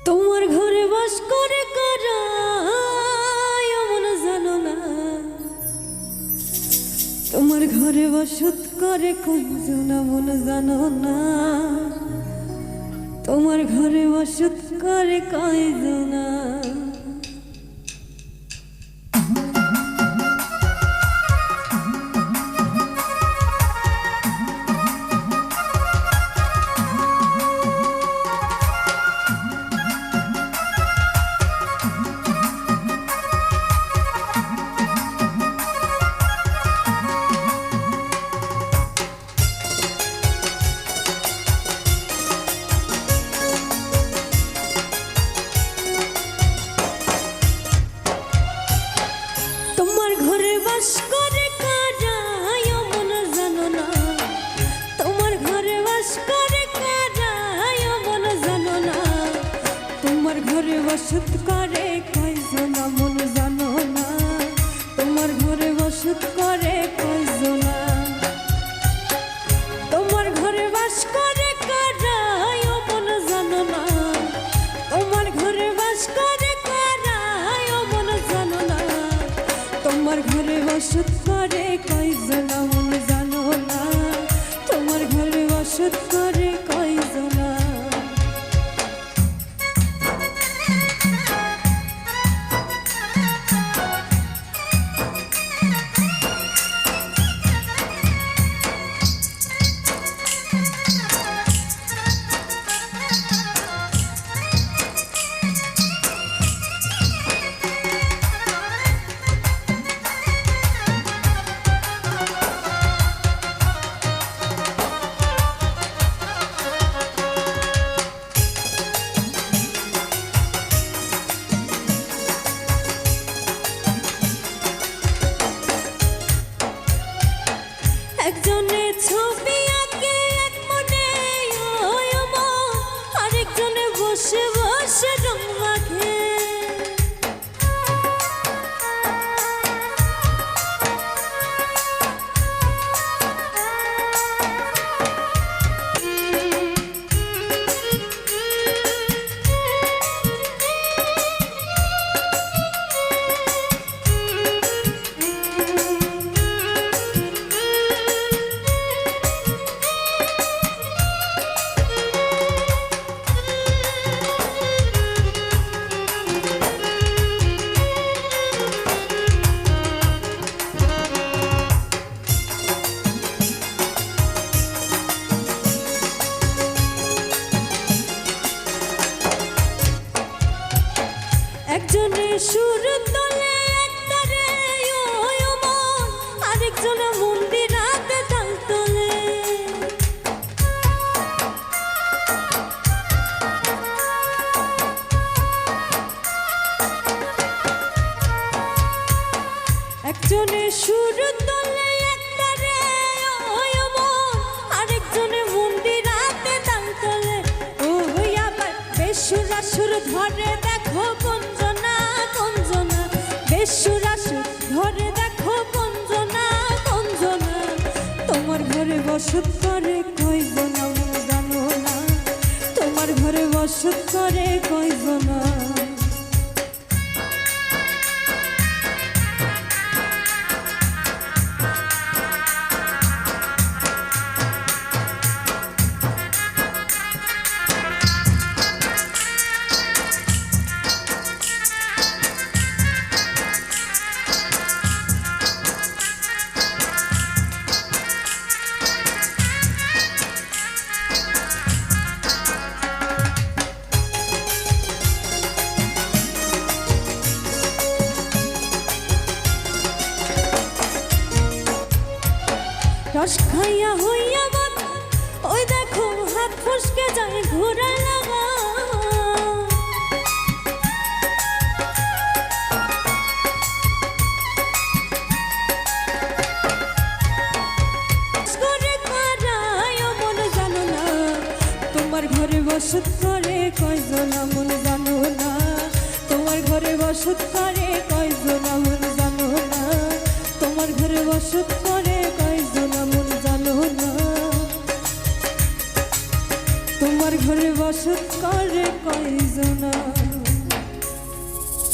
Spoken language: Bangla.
তোমার ঘরে বাস করে কারা এমন জানো না, তোমার ঘরে বসত করে কয়জন মন জানো না, তোমার ঘরে বসত করে কয়জন। বাস করে কারা এমন জানো না, তোমার ঘরে বাস করে কারা এমন জানো না, তোমার ঘরে বসত করে কয়জন মন জানো না, তোমার ঘরে বসত করে কয়জন, তোমার ঘরে বাস করে কারা এমন জানো না, তোমার ঘরে বাস করে কারা এমন জানো না, তোমার ঘরে বসত করে কয়জন মন জানো না, তোমার ঘরে বসত করে কয়জন। একজনে ছবি আঁকে এক মনে আরেকজনে বসে বসে রং মাখে, একজনে সুর তোলে একতারে আরেকজনে মন্দিরাতে তাল তোলে, একজনে সুর তোলে একতারে আরেকজনে মন্দিরাতে তাল তোলে, ও আবার বেসুরা সুর ধরে দেখো কঞ্জনা কঞ্জনা, বেসুরা সুর ধরে দেখো কঞ্জনা কঞ্জনা, তোমার ঘরে বসত করে কয়জন মন জানো না, তোমার ঘরে বসত করে কয়জন। রস খাইয়া হইয়া মন ওই দেখো হাত ফসকে যায় ঘোরা লাগা, তোমার ঘরে বসত করে কয়জন মন জানো না, তোমার ঘরে বসত করে কয়জন মন জানো না, তোমার ঘরে বসত করে কয়জন মন জানো না। তোমার ঘরে বসত করে কয়জনা।